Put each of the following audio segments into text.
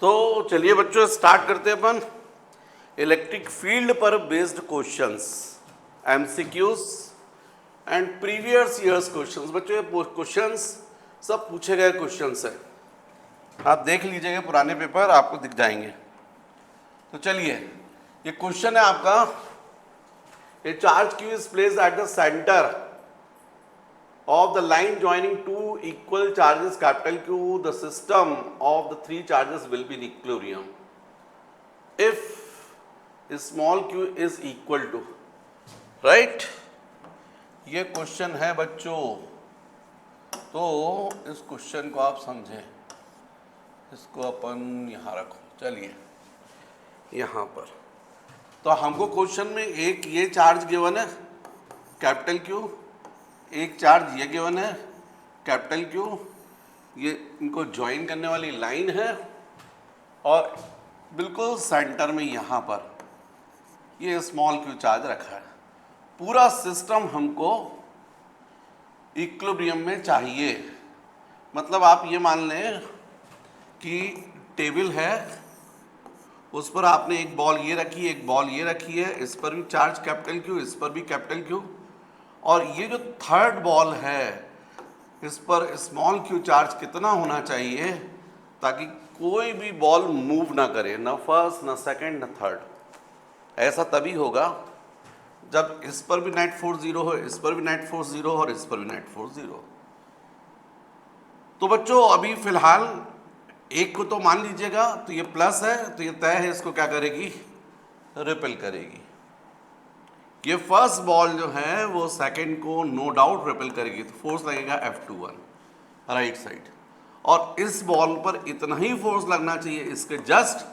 तो चलिए बच्चों स्टार्ट करते हैं अपन इलेक्ट्रिक फील्ड पर based questions, MCQs and previous years questions. बच्चों ये क्वेश्चंस सब पूछे गए क्वेश्चंस हैं, आप देख लीजिएगा पुराने पेपर आपको दिख जाएंगे। तो चलिए ये क्वेश्चन है आपका, ए charge Q is placed at the centre of the line joining two equal charges capital Q, the system of the three charges will be in equilibrium if small q is equal to, right? ये question है बच्चों, तो इस question को आप समझें, इसको अपन यहाँ रखो। चलिए यहाँ पर तो हमको क्वेश्चन में एक ये चार्ज गिवन है कैपिटल Q, एक चार्ज ये गिवन है कैपिटल Q, ये इनको ज्वाइन करने वाली लाइन है और बिल्कुल सेंटर में यहाँ पर ये स्मॉल q चार्ज रखा है। पूरा सिस्टम हमको इक्विलिब्रियम में चाहिए। मतलब आप ये मान लें कि टेबल है, उस पर आपने एक बॉल ये रखी है, एक बॉल ये रखी है, इस पर भी चार्ज कैपिटल Q, इस पर भी कैपिटल Q, और ये जो थर्ड बॉल है इस पर स्मॉल q चार्ज कितना होना चाहिए ताकि कोई भी बॉल मूव ना करे, ना फर्स्ट ना सेकंड ना थर्ड। ऐसा तभी होगा जब इस पर भी नेट फोर्स जीरो हो, इस पर भी नेट फोर्स जीरो और इस पर भी नेट फोर्स जीरो। तो बच्चों अभी फिलहाल एक को तो मान लीजिएगा, तो ये प्लस है तो ये तय है, इसको क्या करेगी, रिपेल करेगी। ये फर्स्ट बॉल जो है वो सेकंड को नो डाउट रिपेल करेगी, तो फोर्स लगेगा F21 राइट साइड, और इस बॉल पर इतना ही फोर्स लगना चाहिए इसके जस्ट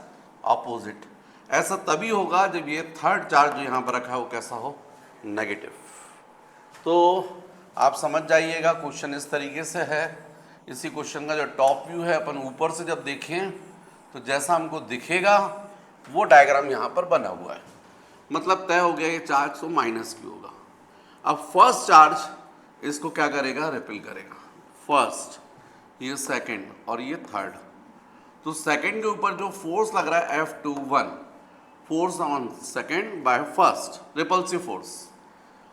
अपोजिट। ऐसा तभी होगा जब ये थर्ड चार्ज जो यहाँ पर रखा है वो कैसा हो, नेगेटिव। तो आप समझ जाइएगा क्वेश्चन इस तरीके से है। इसी क्वेश्चन का जो टॉप व्यू है अपन ऊपर से जब देखें तो जैसा हमको दिखेगा वो डायग्राम यहाँ पर बना हुआ है। मतलब तय हो गया ये चार्ज तो माइनस क्यू होगा। अब फर्स्ट चार्ज इसको क्या करेगा, रिपेल करेगा, फर्स्ट, ये सेकंड और ये थर्ड। तो सेकंड के ऊपर जो फोर्स लग रहा है F21, force on second by first, repulsive force.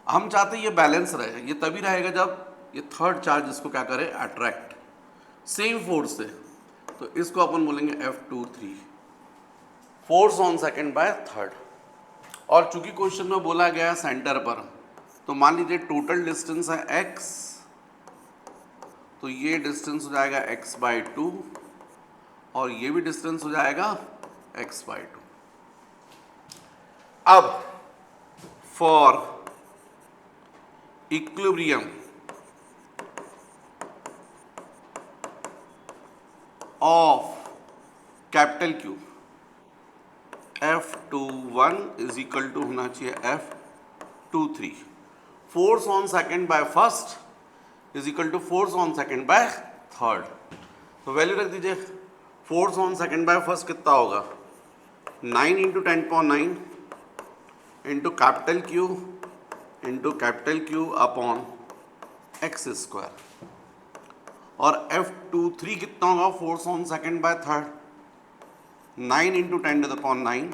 हम चाहते हैं ये बैलेंस रहे, ये तभी रहेगा जब ये थर्ड चार्ज इसको क्या करे, अट्रैक्ट सेम फोर्स से। तो इसको अपन बोलेंगे F23, force on second by third. और चूंकि क्वेश्चन में बोला गया है सेंटर पर, तो मान लीजिए टोटल डिस्टेंस है x, तो ये डिस्टेंस हो जाएगा x/2 और ये भी डिस्टेंस हो जाएगा x/2। अब for equilibrium of capital Q, F21 is equal to होना चाहिए F23, force on second by first is equal to force on second by third. तो वैल्यू रख दीजिए, force on second by first कितना होगा, 9 into 10⁻9 into capital Q upon x square, और F23 कितना होगा, force on second by third, 9 into 10⁹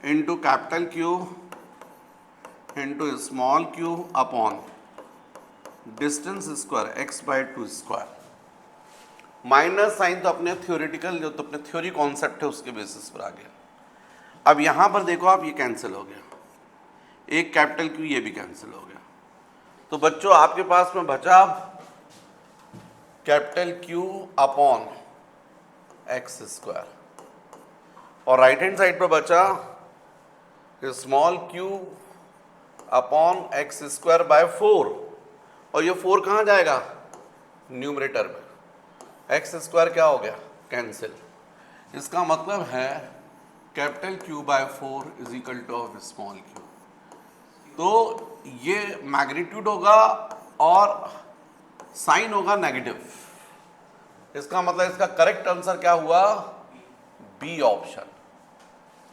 into capital Q into small q upon distance square x/2 square. Minus sign तो अपने theoretical, जो तो अपने थ्योरी कॉन्सेप्ट है उसके बेसिस पर आ गया। अब यहाँ पर देखो आप, ये कैंसिल हो गया, एक कैपिटल Q ये भी कैंसिल हो गया। तो बच्चों आपके पास में बचा capital Q upon x square, और राइट हैंड साइड पर बचा small q upon x square by 4, और ये 4 कहाँ जाएगा, न्यूमरेटर में। एक्स स्क्वायर क्या हो गया, कैंसिल। इसका मतलब है capital Q by 4 is equal to of small q। तो ये मैग्नीट्यूड होगा और साइन होगा नेगेटिव। इसका मतलब इसका करेक्ट आंसर क्या हुआ, बी ऑप्शन,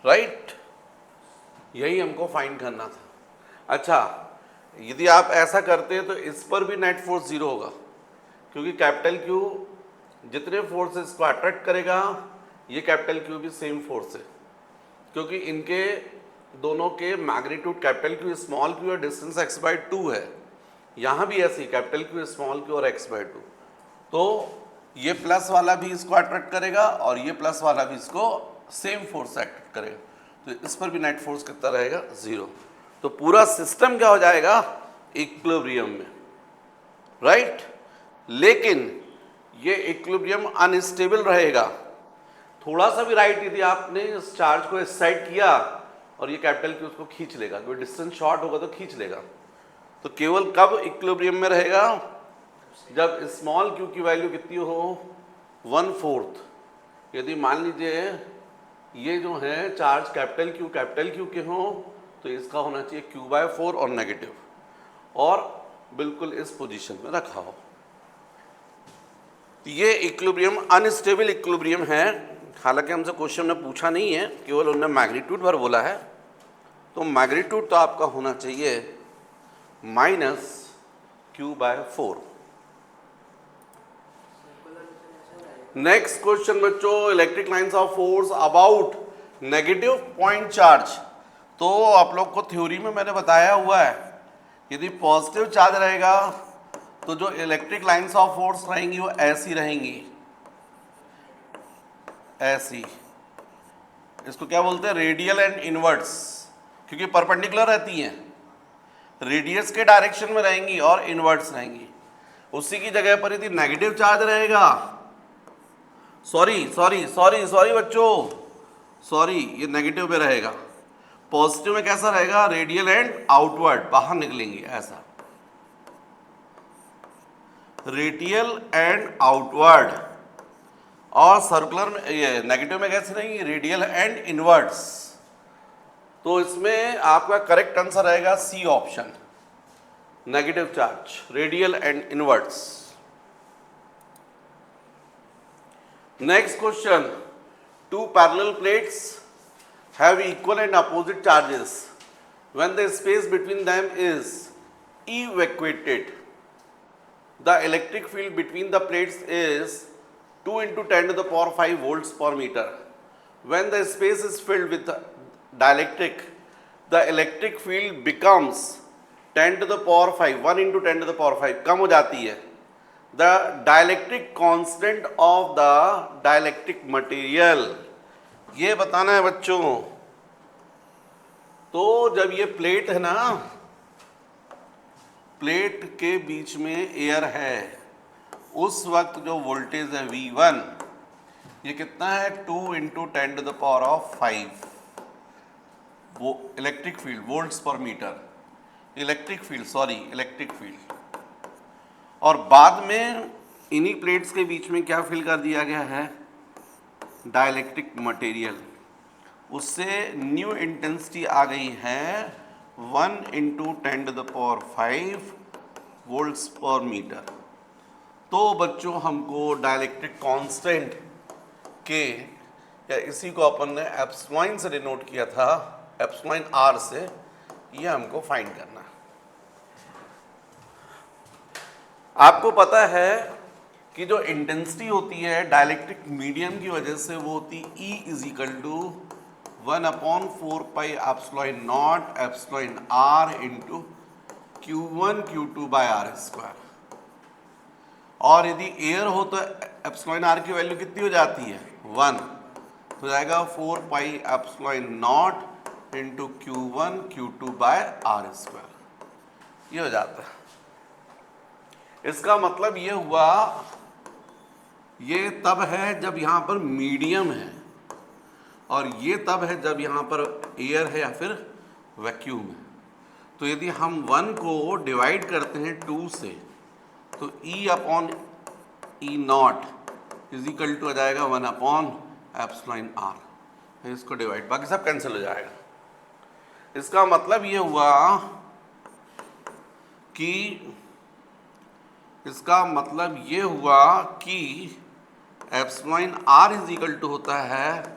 राइट। यही हमको फाइंड करना था। अच्छा, यदि आप ऐसा करते हैं तो इस पर भी नेट फोर्स जीरो होगा, क्योंकि कैपिटल Q जितने फोर्सेस को अट्रैक्ट करेगा ये कैपिटल क्यू भी सेम फोर्स है, क्योंकि इनके दोनों के magnitude capital Q small Q और डिस्टेंस x/2 है। यहाँ भी ऐसे ही कैपिटल क्यू स्मॉल क्यू और x/2, तो ये प्लस वाला भी इसको अट्रैक्ट करेगा और ये प्लस वाला भी इसको सेम फोर्स अट्रैक्ट करेगा, तो इस पर भी नेट फोर्स कितना रहेगा, 0। तो पूरा सिस्टम क्या हो जाएगा, इक्विलिब्रियम में, राइट। लेकिन ये इक्विलिब्रियम अनस्टेबल रहेगा। थोड़ा सा भी राइट यदि आपने इस चार्ज को इस साइड किया और ये कैपिटल क्यू उसको खींच लेगा, क्योंकि डिस्टेंस शॉर्ट होगा तो खींच लेगा। तो केवल कब इक्विलिब्रियम में रहेगा, जब स्मॉल क्यू की वैल्यू कितनी हो, 1/4। यदि मान लीजिए ये जो है चार्ज कैपिटल क्यू के हो, तो इसका होना चाहिए q/4 और नेगेटिव, और बिल्कुल इस पोजीशन में रखा हो। ये इक्विलिब्रियम अनस्टेबल इक्विलिब्रियम है। हालांकि हमसे क्वेश्चन ने पूछा नहीं है, केवल उन्होंने मैग्नीट्यूड भर बोला है। तो मैग्नीट्यूड तो आपका होना चाहिए -q/4। नेक्स्ट क्वेश्चन बच्चों, electric lines of force about negative point charge. तो आप लोग को थ्योरी में मैंने बताया हुआ है, यदि पॉजिटिव चार्ज रहेगा तो जो इलेक्ट्रिक लाइंस ऑफ फोर्स रहेंगी वो ऐसी रहेंगी, ऐसी। इसको क्या बोलते हैं, रेडियल एंड इनवर्ट्स, क्योंकि परपेंडिकुलर रहती हैं, रेडियस के डायरेक्शन में रहेंगी और इनवर्ट्स रहेंगी। उसी की जगह पर यदि नेगेटिव चार्ज रहेगा, सॉरी बच्चों, सॉरी, ये नेगेटिव में रहेगा। पॉजिटिव में कैसा रहेगा, रेडियल एंड आउटवर्ड, बाहर निकलेंगे, ऐसा रेडियल एंड आउटवर्ड। और सर्कुलर में, ये नेगेटिव में कैसे रहेंगी, रेडियल एंड इनवर्ट्स। तो इसमें आपका करेक्ट आंसर रहेगा C option, negative charge, radial and inverts. Next question, two parallel plates have equal and opposite charges. When the space between them is evacuated, the electric field between the plates is 2 × 10⁵ volts per meter. When the space is filled with dielectric, the electric field becomes 10⁵, 1 × 10⁵, कम हो जाती है। The dielectric constant of the dielectric material, ये बताना है बच्चों। तो जब ये प्लेट है ना, प्लेट के बीच में एयर है, उस वक्त जो वोल्टेज है V1, ये कितना है, 2 × 10⁵, वो इलेक्ट्रिक फील्ड, वोल्ट्स पर मीटर, इलेक्ट्रिक फील्ड। और बाद में इन्हीं प्लेट्स के बीच में क्या फिल कर दिया गया है, डाइलेक्ट्रिक मटेरियल। उससे न्यू इंटेंसिटी आ गई है 1 × 10⁵ वोल्ट्स पर मीटर। तो बच्चों हमको डाइलेक्ट्रिक कांस्टेंट के, या इसी को अपन ने एप्सिलॉन से डिनोट किया था, एप्सिलॉन r से, ये हमको फाइंड करना है। आपको पता है कि जो इंटेंसिटी होती है डाइलेक्ट्रिक मीडियम की वजह से, वो होती E = 1/4πε0 εr × Q1 Q2/r²। और यदि एयर हो तो εr की वैल्यू कितनी हो जाती है, 1, तो जाएगा 4πε0 × Q1 Q2/r², ये हो जाता है। इसका मतलब ये हुआ, ये तब है जब यहाँ पर मीडियम है, और ये तब है जब यहाँ पर एयर है या फिर वैक्यूम है। तो यदि हम 1 को डिवाइड करते हैं 2 से, तो E/E0 = हो जाएगा 1/εr, इसको डिवाइड, बाकी सब कैंसिल हो जाएगा। इसका मतलब ये हुआ कि εr = होता है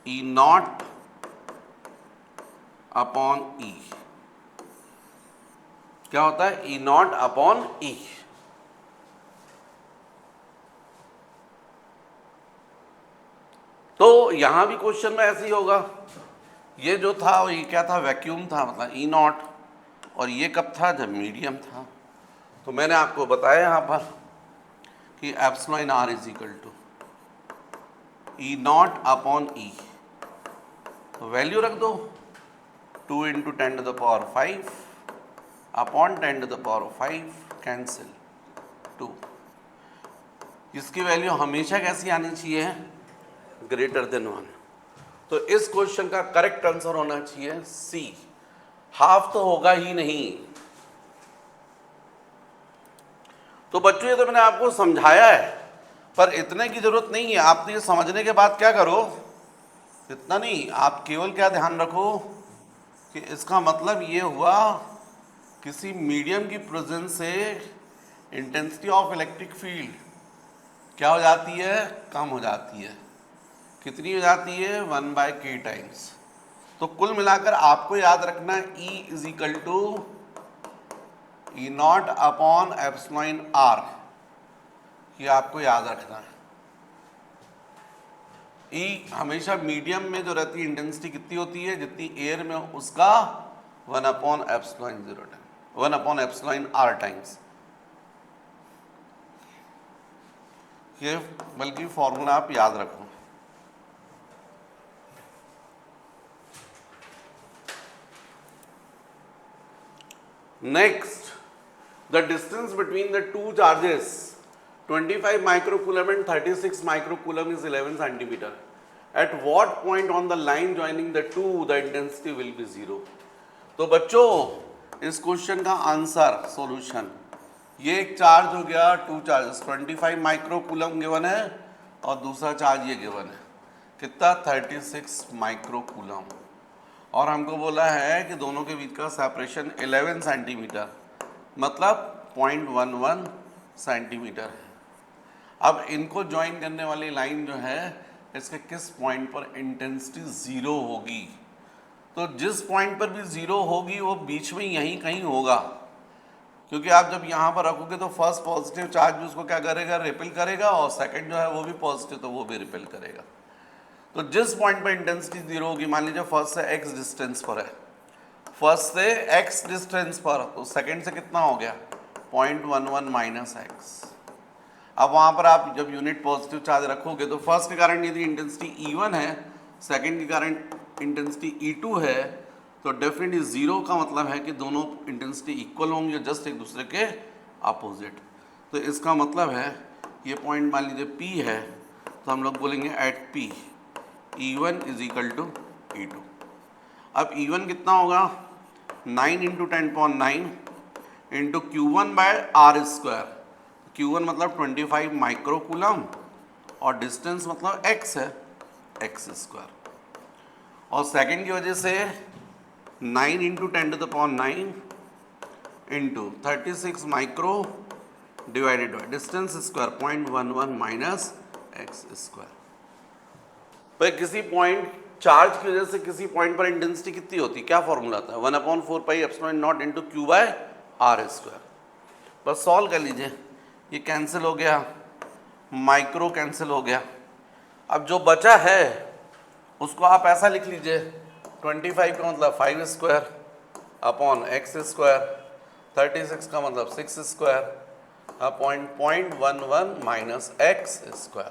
E0/E। क्या होता है, E0/E। तो यहाँ भी क्वेश्चन में ऐसे ही होगा, ये जो था ये क्या था, वैक्यूम था, मतलब ई नॉट, और ये कब था, जब मीडियम था। तो मैंने आपको बताया यहाँ पर कि epsilon r is equal to e naught upon e, value रख दो 2 इंटू 10⁵ अपॉन 10⁵, कैंसिल 2। इसकी वैल्यू हमेशा कैसी आनी चाहिए, ग्रेटर देन 1। तो इस क्वेश्चन का करेक्ट आंसर होना चाहिए सी, हाफ तो होगा ही नहीं। तो बच्चों ये तो मैंने आपको समझाया है, पर इतने की जरूरत नहीं है। आप तो ये समझने के बाद क्या करो, इतना नहीं, आप केवल क्या ध्यान रखो कि इसका मतलब ये हुआ किसी मीडियम की प्रेजेंस से इंटेंसिटी ऑफ इलेक्ट्रिक फील्ड क्या हो जाती है, कम हो जाती है। कितनी हो जाती है, 1/k टाइम्स। तो कुल मिलाकर आपको याद रखना E is equal to e naught upon epsilon r, ये आपको याद रखना है। E हमेशा मीडियम में जो रहती है इंटेंसिटी कितनी होती है, जितनी एयर में उसका 1/ε आर टाइम्स। ये बल्कि फॉर्मूला आप याद रखो। Next, the distance between the two charges 25 microcoulomb and 36 microcoulomb is 11 centimeter. At what point on the line joining the two the intensity will be 0? तो बच्चों इस क्वेश्चन का आंसर सॉल्यूशन, ये एक चार्ज हो गया, टू चार्जेस 25 माइक्रोकूलम गिवन है और दूसरा चार्ज ये गिवन है, कितना 36 माइक्रोकूलम, और हमको बोला है कि दोनों के बीच का सेपरेशन 11 सेंटीमीटर, मतलब 0.11 सेंटीमीटर है। अब इनको ज्वाइन करने वाली लाइन जो है, इसके किस पॉइंट पर इंटेंसिटी 0 होगी, तो जिस पॉइंट पर भी 0 होगी वो बीच में यहीं कहीं होगा, क्योंकि आप जब यहाँ पर रखोगे तो फर्स्ट पॉजिटिव चार्ज भी उसको क्या करेगा, रिपेल करेगा, और सेकंड जो है वो भी पॉजिटिव, तो वो भी रिपेल करेगा। तो जिस पॉइंट पर इंटेंसिटी 0 होगी, मान लीजिए फर्स्ट से x डिस्टेंस पर है, फर्स्ट से x डिस्टेंस पर, तो सेकंड से कितना हो गया 0.11 माइनस एक्स। अब वहाँ पर आप जब यूनिट पॉजिटिव चार्ज रखोगे तो फर्स्ट के कारण यदि इंटेंसिटी E1 है, सेकंड के कारण इंटेंसिटी E2 है, तो डेफिनेटली 0 का मतलब है कि दोनों इंटेंसिटी इक्वल होंगी, जस्ट एक दूसरे के अपोजिट। तो इसका मतलब है ये पॉइंट मान लीजिए P है, तो हम लोग बोलेंगे at P E1 is equal to E2। अब E1 कितना होगा, 9 इंटू 10⁹ इंटू Q1/r²। Q1 मतलब 25 माइक्रोकूलम और डिस्टेंस मतलब x है, x²। और सेकंड की वजह से 9 into 10⁹ into 36 micro divided by distance square 0.11 minus x²। भाई किसी पॉइंट चार्ज की वजह से किसी पॉइंट पर इंटेंसिटी कितनी होती है, क्या फॉर्मूला था, 1/4πε0 इंटू Q/r²। बस सॉल्व कर लीजिए, ये कैंसिल हो गया, माइक्रो कैंसिल हो गया। अब जो बचा है उसको आप ऐसा लिख लीजिए, 25 का मतलब 5² अपॉन x², 36 का मतलब 6² upon 0.11 minus x²।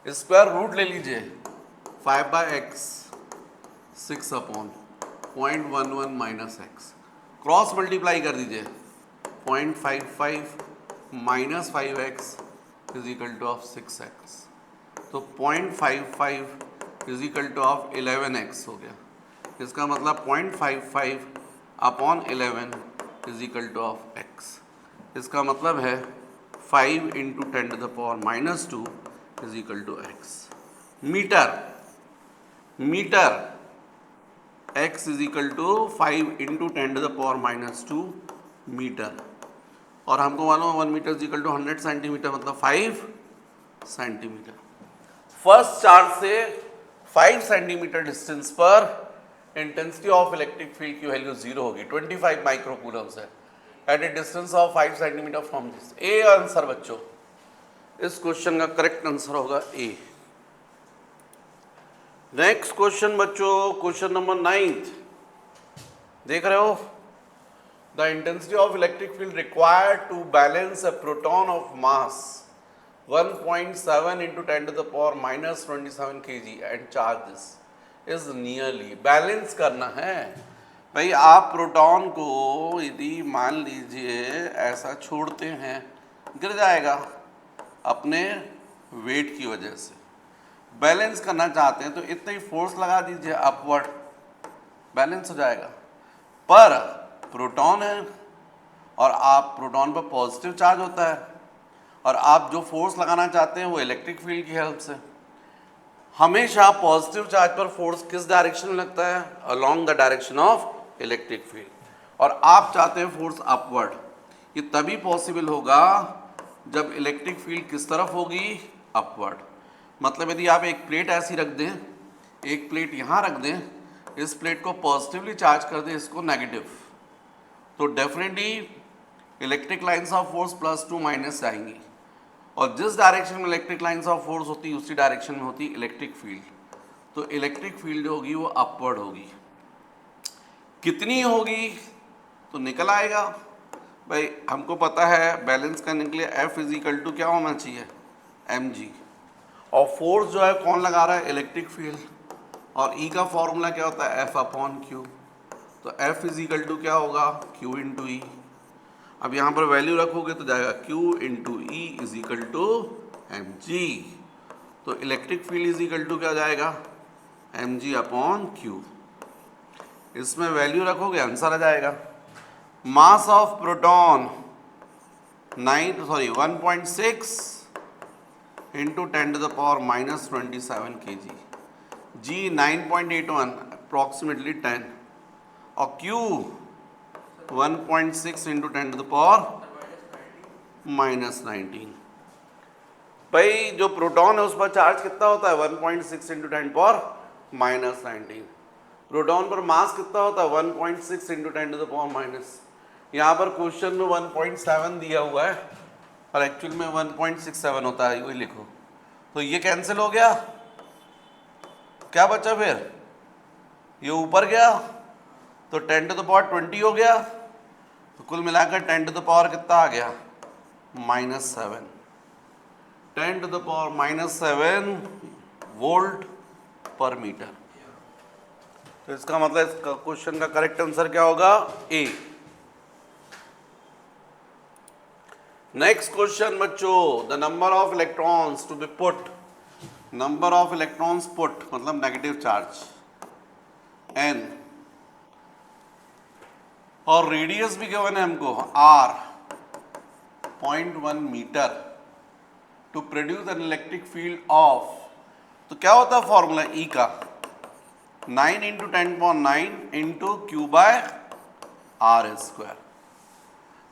Square root ले लीजिए, 5/x 6 upon 0.11 minus x, cross multiply कर दीजिए, 0.55 minus 5x is equal to of 6x, तो 0.55 is equal to of 11x हो गया। इसका मतलब 0.55 upon 11 is equal to of x। इसका मतलब है 5 into 10⁻⁻2 is equal to x। Metre x is equal to 5 into 10⁻⁻2 metre, और हमको मालूम है 1 metre is equal to 100 centimetre, मतलब 5 सेंटीमीटर। फर्स्ट चार्ज से 5 सेंटीमीटर डिस्टेंस पर इंटेंसिटी ऑफ इलेक्ट्रिक फील्ड की वैल्यू 0 होगी, 25 माइक्रोकूलम से at a distance of 5 centimetre from this. A answer बच्चों, इस क्वेश्चन का करेक्ट आंसर होगा ए। नेक्स्ट क्वेश्चन बच्चों, क्वेश्चन नंबर 9 देख रहे हो। The intensity of electric field required to balance a proton of mass 1.7 into 10 to the power minus 27 kg and charge this is nearly, balance करना है भाई। आप proton को यदि मान लीजिए ऐसा छोड़ते हैं, गिर जाएगा अपने वेट की वजह से। बैलेंस करना चाहते हैं तो इतना ही फोर्स लगा दीजिए अपवर्ड, बैलेंस हो जाएगा। पर प्रोटॉन है और आप प्रोटॉन पर पॉजिटिव चार्ज होता है और आप जो फोर्स लगाना चाहते हैं वो इलेक्ट्रिक फील्ड की हेल्प से। हमेशा पॉजिटिव चार्ज पर फोर्स किस डायरेक्शन में लगता है? Along the direction of electric field. और आप चाहते हैं फोर्स अपवर्ड। ये तभी पॉसिबल होगा जब इलेक्ट्रिक फील्ड किस तरफ होगी? अपवर्ड। मतलब यदि आप एक प्लेट ऐसी रख दें, एक प्लेट यहाँ रख दें, इस प्लेट को पॉजिटिवली चार्ज कर दें, इसको नेगेटिव, तो definitely electric lines of force plus two minus आएंगी और जिस डायरेक्शन में इलेक्ट्रिक लाइंस ऑफ फोर्स होती है उसी डायरेक्शन में होती है इलेक्ट्रिक फील्ड। तो इलेक्ट्रिक फील्ड जो होगी वो अपवर्ड होगी। कितनी होगी तो निकल आएगा भाई। हमको पता है बैलेंस करने के लिए F इजिकल टू क्या होना चाहिए? mg। और फोर्स जो है कौन लगा रहा है? Electric field. और E का फॉर्मूला क्या होता है? F upon Q। तो F इजिकल टू क्या होगा? Q into E. अब यहाँ पर वैल्यू रखोगे तो जाएगा Q into E equal to mg। तो इलेक्ट्रिक फील्ड इजिकल टू क्या जाएगा? mg upon Q। इसमें वैल्यू रखोगे आंसर आ जाएगा। Mass of proton 1.6 into 10 to the power minus 27 kg। G 9.81 approximately 10 और Q 1.6 into 10 to the power minus 19। भाई जो प्रोटॉन है उस पर चार्ज कितना होता है? 1.6 इंटू 10 पावर माइनस 19। प्रोटॉन पर मास कितना होता है? 1.6 into 10 to the power minus, यहाँ पर क्वेश्चन में 1.7 दिया हुआ है और एक्चुअल में 1.67 होता है, वही लिखो। तो ये कैंसिल हो गया, क्या बचा फिर? ये ऊपर गया तो 10 टू द पावर 20 हो गया। तो कुल मिलाकर 10 टू द पावर कितना आ गया? -7। 10 टू द पावर -7 वोल्ट पर मीटर। तो इसका मतलब इस क्वेश्चन का करेक्ट आंसर क्या होगा? ए। नेक्स्ट क्वेश्चन बच्चों, the number of electrons to be put, number of electrons put मतलब नेगेटिव चार्ज n और रेडियस भी गिवन है हमको r 0.1 metre to produce an electric field of, तो क्या होता है फॉर्मूला E का? 9 into 10.9 into Q by R square.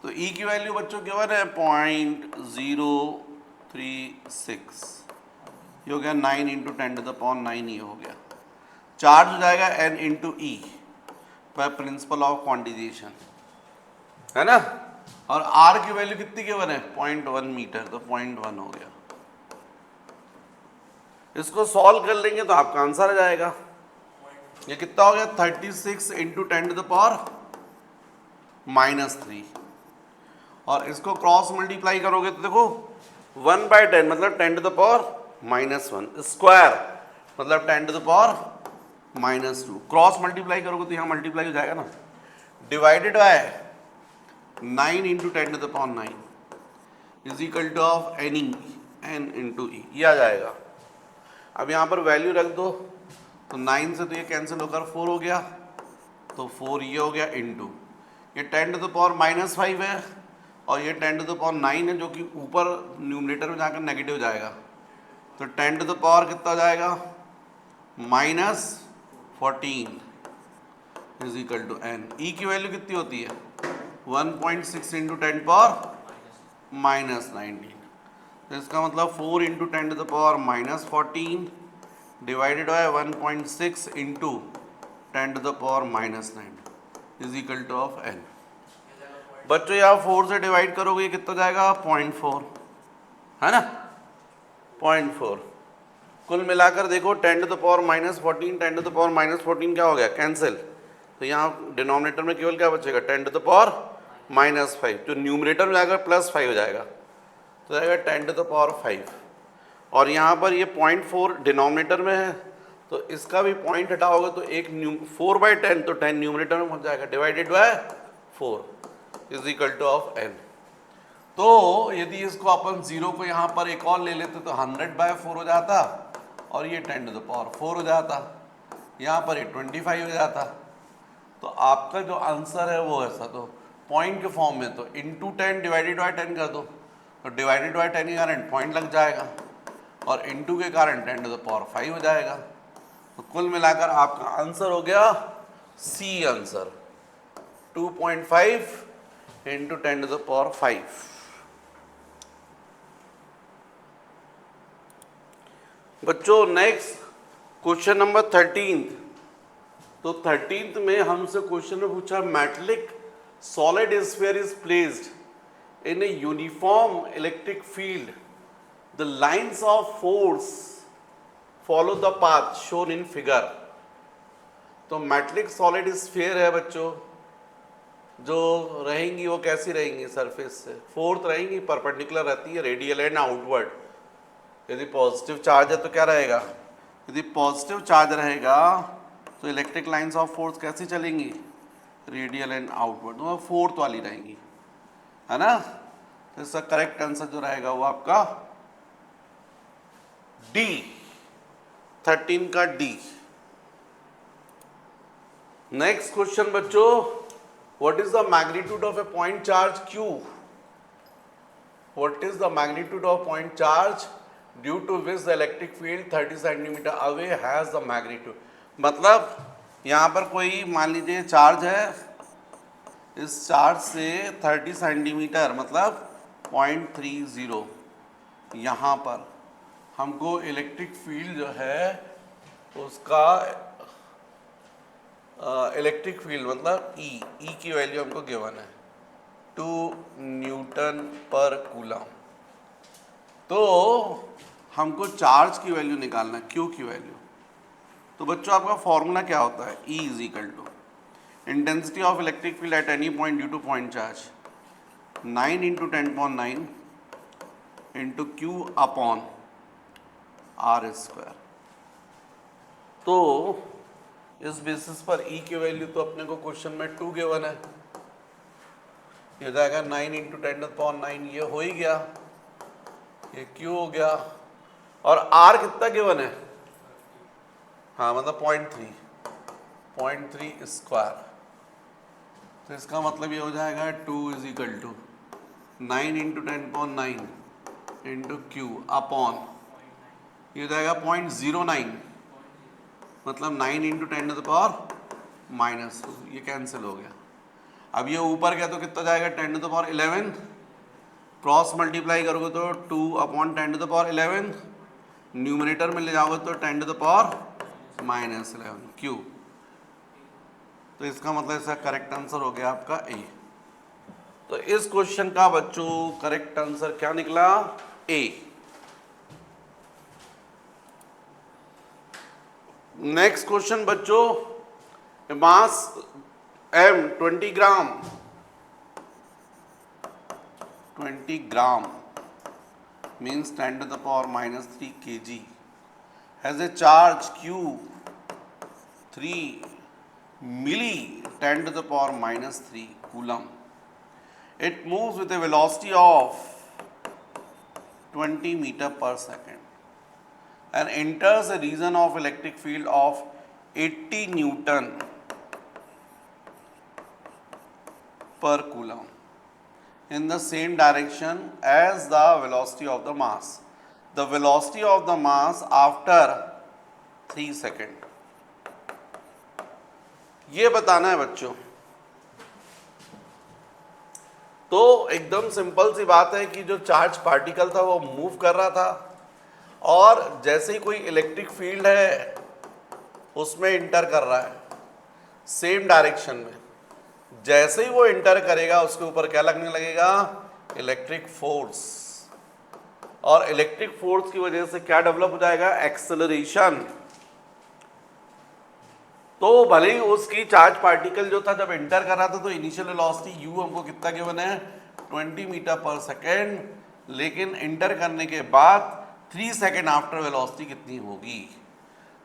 तो E की वैल्यू बच्चों गिवन है 0.036, ये हो गया 9 इंटू 10 टू द पावर 9, ये हो गया। चार्ज हो जाएगा N into E by principle of quantisation, है ना। और R की वैल्यू कितनी गिवन है? 0.1 मीटर, तो 0.1 हो गया। इसको सॉल्व कर लेंगे तो आपका आंसर आ जाएगा। ये कितना हो गया? 36 इंटू 10 टू द पावर -3 और इसको क्रॉस मल्टीप्लाई करोगे तो देखो 1/10 मतलब 10 टू द पावर -1 स्क्वायर मतलब 10 to the power -2। Cross multiply करोगे तो यहाँ मल्टीप्लाई हो जाएगा ना, divided by 9 into 10 to the power 9 is equal to of n into e, ये आ जाएगा। अब यहाँ पर वैल्यू रख दो तो 9 से तो ये कैंसिल होकर 4 हो गया, तो 4 ये हो गया इंटू ये 10 टू द पावर -5 है और ये 10 टू द पावर 9 है जो कि ऊपर न्यूमरेटर में जाकर नेगेटिव जाएगा। तो 10 टू द पावर कितना हो जाएगा? -14 इज इक्वल टू n। ई की वैल्यू कितनी होती है? 1.6 इंटू 10 पावर -19। तो इसका मतलब 4 into 10 to the power -14 divided by 1.6 into 10 to the power -9 is equal to of n। बच्चों यहाँ 4 से डिवाइड करोगे ये कितना जाएगा? 0.4, है ना, 0.4। कुल मिलाकर देखो 10 to the power -14, 10 to the power -14 क्या हो गया, कैंसिल। तो यहाँ डिनोमिनेटर में केवल क्या बचेगा, 10 टू द पावर -5, जो न्यूमरेटर में जाएगा +5 हो जाएगा, तो जाएगा 10 टू द पावर 5। और यहाँ पर ये 0.4 डिनोमिनेटर में है, तो इसका भी पॉइंट हटाओगे तो एक 4/10, तो 10 न्यूमरेटर में पहुँच जाएगा, divided by 4 is equal to of n। तो यदि इसको अपन 0 को यहाँ पर एक और ले लेते तो 100/4 हो जाता, और ये 10 टू द पावर 4 हो जाता, यहाँ पर ये 25 हो जाता। तो आपका जो आंसर है वो ऐसा, तो पॉइंट के फॉर्म में तो इंटू 10 डिवाइडेड बाय 10 कर दो, तो डिवाइडेड बाय 10 के कारण पॉइंट लग जाएगा, और इंटू के कारण 10 टू द पावर 5 हो जाएगा। तो कुल मिलाकर आपका आंसर हो गया C answer, 2.5 into 10 to the power 5। बच्चों नेक्स्ट क्वेश्चन नंबर 13। तो 13th में हमसे क्वेश्चन में पूछा, metallic solid sphere is placed in a uniform electric field, the lines of force follow the path shown in figure. तो metallic solid sphere है बच्चों, जो रहेंगी वो कैसी रहेंगी, सरफेस से फोर्थ रहेंगी, परपेंडिकुलर रहती है, रेडियल एंड आउटवर्ड। यदि पॉजिटिव चार्ज है तो क्या रहेगा, यदि पॉजिटिव चार्ज रहेगा तो इलेक्ट्रिक लाइंस ऑफ फोर्स कैसी चलेंगी, रेडियल एंड आउटवर्ड, तो फोर्थ वाली रहेंगी, है ना। तो इसका करेक्ट आंसर जो रहेगा वो आपका डी, 13 का डी। नेक्स्ट क्वेश्चन बच्चों, what is the magnitude of a point charge Q? What is the magnitude of point charge due to which the electric field 30 centimetre away has the magnitude. मतलब यहाँ पर कोई मान लीजिए charge है, इस charge से 30 सेंटीमीटर मतलब 0.30, यहाँ पर हमको इलेक्ट्रिक फील्ड जो है उसका इलेक्ट्रिक फील्ड मतलब ई की वैल्यू हमको गिवन है 2 न्यूटन पर कूलम। तो हमको चार्ज की वैल्यू निकालना है, क्यू की वैल्यू। तो बच्चों आपका फॉर्मूला क्या होता है, E is equal to intensity of electric field at any point due to point charge 9 into 10.9 into Q upon R square. तो इस बेसिस पर E की वैल्यू तो अपने को क्वेश्चन में 2 गिवन है, ये जाएगा 9 इंटू 10⁹, ये हो ही गया, ये Q हो गया, और R कितना गिवन है, हाँ मतलब 0.3 स्क्वायर। तो इसका मतलब ये हो जाएगा 2 is equal to 9 into 10.9 into Q upon, ये हो जाएगा 0.09, मतलब 9 इंटू 10 टू द पावर -2, ये कैंसिल हो गया। अब ये ऊपर गया तो कितना जाएगा 10 to the power 11, cross multiply करोगे तो 2/10 टू द पावर 11, न्यूमरेटर में ले जाओगे तो 10 टू द पावर -11 क्यू। तो इसका मतलब इसका करेक्ट आंसर हो गया आपका ए। तो इस क्वेश्चन का बच्चों करेक्ट आंसर क्या निकला, ए। नेक्स्ट क्वेश्चन बच्चों, मास m 20 gram 20 gram means 10 to the power -3 kg has a charge Q 3 milli 10 to the power -3 coulomb. It moves with a velocity of 20 meter per second and enters a region of electric field of 80 Newton per coulomb in the same direction as the velocity of the mass. The velocity of the mass after 3 seconds. ये बताना है बच्चों। तो एकदम simple सी बात है कि जो चार्ज पार्टिकल था वो मूव कर रहा था, और जैसे ही कोई इलेक्ट्रिक फील्ड है उसमें इंटर कर रहा है सेम डायरेक्शन में, जैसे ही वो इंटर करेगा उसके ऊपर क्या लगने लगेगा, इलेक्ट्रिक फोर्स। और इलेक्ट्रिक फोर्स की वजह से क्या डेवलप हो जाएगा, एक्सेलरेशन। तो भले ही उसकी चार्ज पार्टिकल जो था जब एंटर कर रहा था तो इनिशियल वेलोसिटी u हमको कितना गिवन है, 20 मीटर पर सेकेंड, लेकिन एंटर करने के बाद 3 सेकेंड आफ्टर वेलोसिटी कितनी होगी,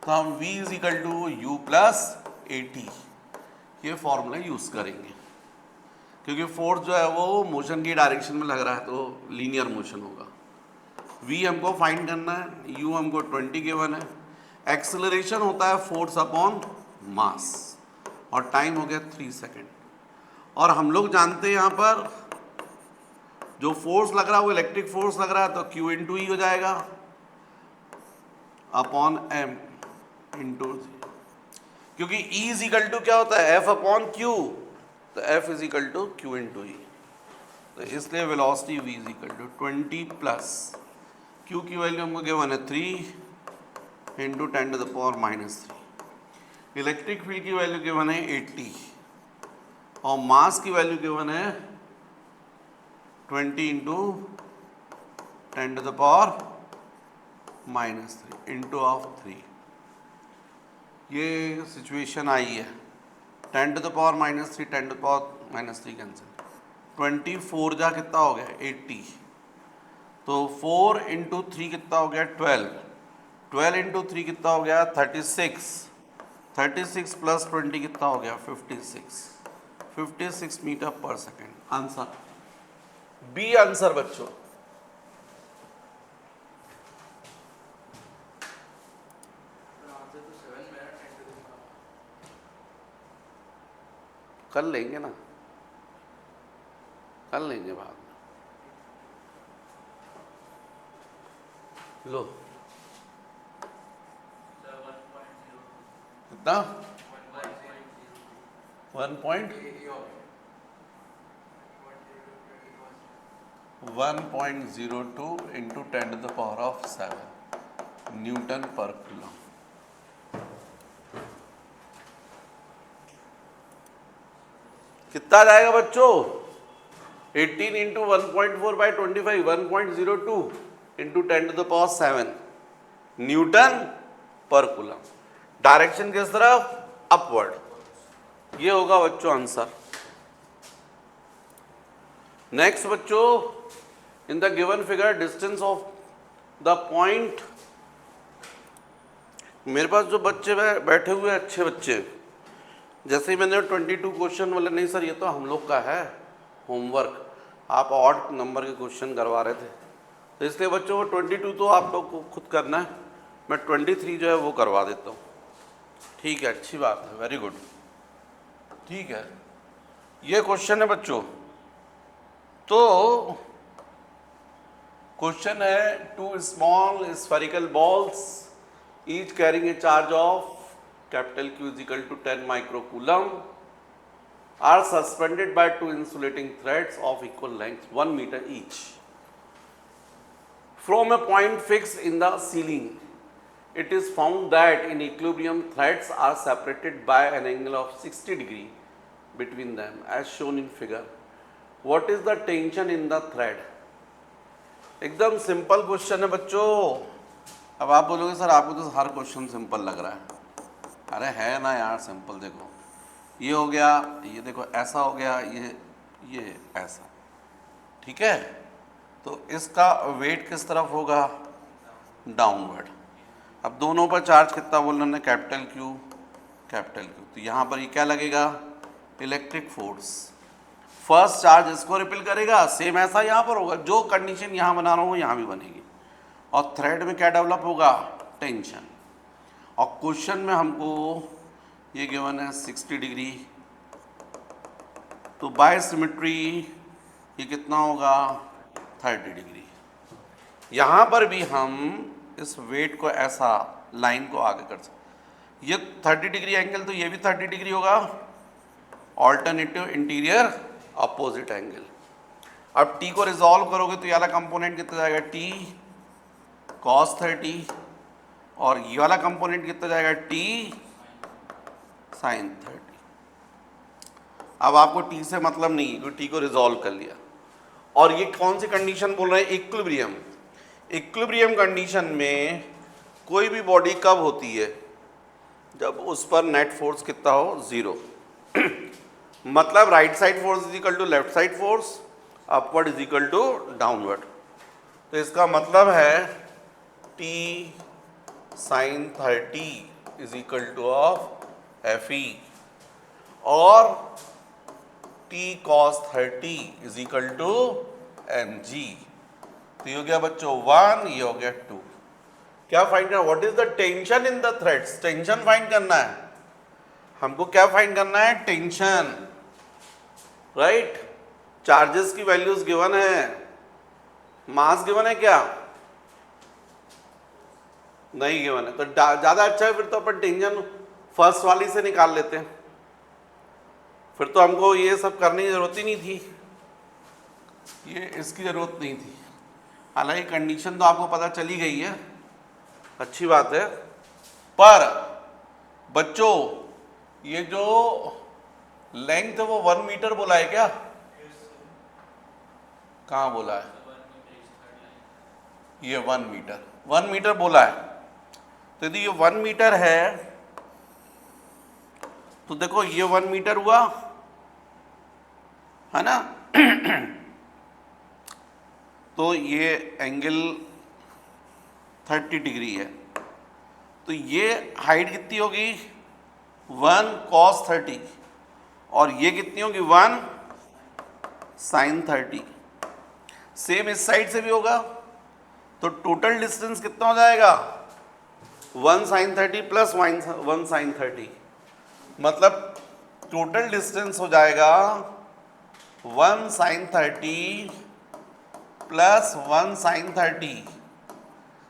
तो हम v is equal to U plus AT ये फॉर्मूला यूज करेंगे, क्योंकि फोर्स जो है वो मोशन की डायरेक्शन में लग रहा है तो लीनियर मोशन होगा। v हमको फाइंड करना है, u हमको 20 गिवन है, एक्सेलरेशन होता है फोर्स अपॉन मास और टाइम हो गया 3 सेकेंड। और हम लोग जानते हैं यहाँ पर जो फोर्स लग रहा है वो इलेक्ट्रिक फोर्स लग रहा है, तो Q इंटू ई हो जाएगा अपॉन M इंटू, क्योंकि E इज इक्वल टू क्या होता है, F अपॉन Q, तो F is equal to Q into e, तो इसलिए velocity V is equal to 20 plus Q की वैल्यू हमको गिवन है 3 into 10 to the power minus 3, electric field की वैल्यू गिवन है 80 और मास की वैल्यू गिवन है 20 into 10 to the power minus 3 into of 3। ये सिचुएशन आई है, 10 to the power minus 3 10 to the power minus 3 cancel, 24 जा कितना हो गया 80, तो 4 इंटू 3 कितना हो गया 12, 12 इंटू 3 कितना हो गया 36, 36 प्लस 20 कितना हो गया 56 मीटर पर सेकेंड। आंसर बी आंसर बच्चों। कर लेंगे ना, कर लेंगे बाद में। लो कितना 1.02 into 10 to the power of 7 newton per coulomb. कितना जाएगा बच्चों, 18 into 1.4 by 25, 1.02 into 10 to the power 7 newton per coulomb. Direction किस तरफ, अपवर्ड, ये होगा बच्चों आंसर। नेक्स्ट बच्चों, in the given figure distance of the point, मेरे पास जो बच्चे बैठे हुए अच्छे बच्चे, जैसे ही मैंने 22 क्वेश्चन बोले, नहीं सर ये तो हम लोग का है होमवर्क, आप ऑड नंबर के क्वेश्चन करवा रहे थे, तो इसलिए बच्चों वो 22 तो आप लोग को खुद करना है, मैं 23 जो है वो करवा देता हूँ। ठीक है, अच्छी बात है, वेरी गुड। ठीक है, ये क्वेश्चन है बच्चों। तो क्वेश्चन है, two small spherical balls each carrying a charge of capital Q is equal to 10 microcoulomb are suspended by two insulating threads of equal length 1 meter each from a point fixed in the ceiling. It is found that in equilibrium threads are separated by an angle of 60 degree between them as shown in figure. What is the tension in the thread? एकदम simple question है बच्चों। अब आप बोलोगे sir आपको तो हर question simple लग रहा है, अरे है ना यार सिंपल। देखो ये हो गया, ये देखो ऐसा हो गया, ये ऐसा, ठीक है। तो इसका वेट किस तरफ होगा, डाउनवर्ड। अब दोनों पर चार्ज कितना बोल रहे हैं, कैपिटल Q। तो यहाँ पर ये क्या लगेगा, इलेक्ट्रिक फोर्स। फर्स्ट चार्ज इसको रिपेल करेगा, सेम ऐसा यहाँ पर होगा, जो कंडीशन यहाँ बना रहा हूँ यहाँ भी बनेगी। और थ्रेड में क्या डेवलप होगा, टेंशन। और क्वेश्चन में हमको ये गिवन है 60 डिग्री, तो बाय सिमेट्री ये कितना होगा 30 डिग्री। यहाँ पर भी हम इस वेट को ऐसा लाइन को आगे कर सकते, ये 30 डिग्री एंगल, तो ये भी 30 डिग्री होगा, ऑल्टरनेटिव इंटीरियर अपोजिट एंगल। अब टी को रिजॉल्व करोगे तो ये वाला कंपोनेंट कितना जाएगा, टी कॉस 30, और ये वाला कंपोनेंट कितना जाएगा, टी साइन 30। अब आपको टी से मतलब नहीं है, क्योंकि टी को रिजॉल्व कर लिया। और ये कौन सी कंडीशन बोल रहे हैं, इक्विलिब्रियम। इक्विलिब्रियम कंडीशन में कोई भी बॉडी कब होती है? जब उस पर नेट फोर्स कितना हो? 0। मतलब right side force is equal to left side force, upward is equal to downward. तो इसका मतलब है T sin 30 is equal to of Fe और T cos 30 is equal to mg। तो ये हो गया बच्चों 1, ये हो गया 2। क्या फाइंड करना? What is the tension in the threads? Tension find करना है हमको। क्या फाइंड करना है? Tension, right. चार्जेस की वैल्यूज गिवन है, मास गिवन है क्या? नहीं गिवन है। तो ज्यादा अच्छा है फिर तो अपन टेंशन फर्स्ट वाली से निकाल लेते हैं, फिर तो हमको ये सब करने की जरूरत ही नहीं थी, ये इसकी जरूरत नहीं थी। हालांकि कंडीशन तो आपको पता चली गई है, अच्छी बात है। पर बच्चों ये जो लेंथ है वो 1 मीटर बोला है क्या? कहाँ बोला है? ये 1 मीटर, 1 मीटर बोला है। तो यदि ये 1 मीटर है तो देखो ये 1 मीटर हुआ है ना। तो ये एंगल 30 डिग्री है, तो ये हाइट कितनी होगी? 1 cos 30 और ये कितनी होगी? 1 sin 30। सेम इस साइड से भी होगा, तो टोटल डिस्टेंस कितना हो जाएगा? 1 sin 30 प्लस 1 sin 30, मतलब टोटल डिस्टेंस हो जाएगा 1 sin 30 प्लस 1 sin 30।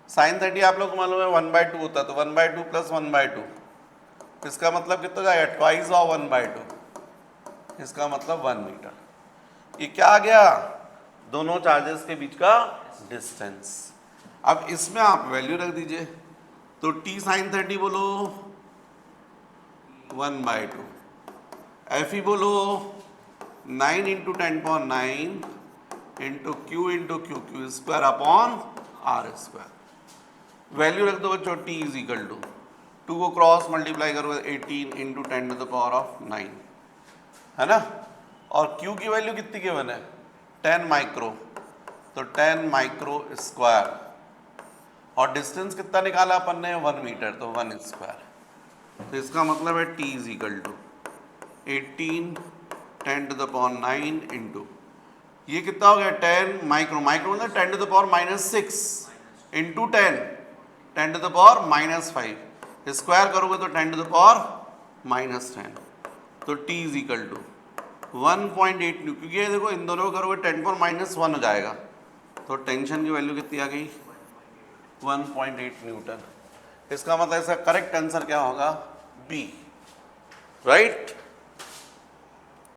sin 30 आप लोग को मालूम है 1/2 होता है, तो 1/2 प्लस 1/2, इसका मतलब कितना जाएगा? ट्वाइस ऑफ 1/2, इसका मतलब 1 मीटर। ये क्या आ गया? दोनों चार्जेस के बीच का डिस्टेंस। अब इसमें आप वैल्यू रख दीजिए, तो T sin 30 बोलो 1/2, Fe बोलो 9 into 10⁹ into Q into Q square upon R square. Value रख दो बच्चों, T इज इक्वल टू 2 को क्रॉस मल्टीप्लाई करो 18 इंटू 10⁹ है ना। और Q की वैल्यू कितनी गिवन है? 10 माइक्रो, तो 10 माइक्रो स्क्वायर। और डिस्टेंस कितना निकाला अपन ने? 1 मीटर, तो 1 स्क्वायर। तो इसका मतलब है T is equal to 18 10⁹ into ये कितना हो गया? 10 माइक्रो, माइक्रो मतलब 10⁻⁻6 इंटू 10⁻⁻5 स्क्वायर करोगे तो 10⁻⁻10। तो T इज इक्वल टू 1.8 न्यू, क्योंकि ये देखो इन दोनों को करोगे 10⁻⁻1 हो जाएगा, तो टेंशन की वैल्यू कितनी आ गई? 1.8 न्यूटन। इसका मतलब इसका करेक्ट आंसर क्या होगा? B, right.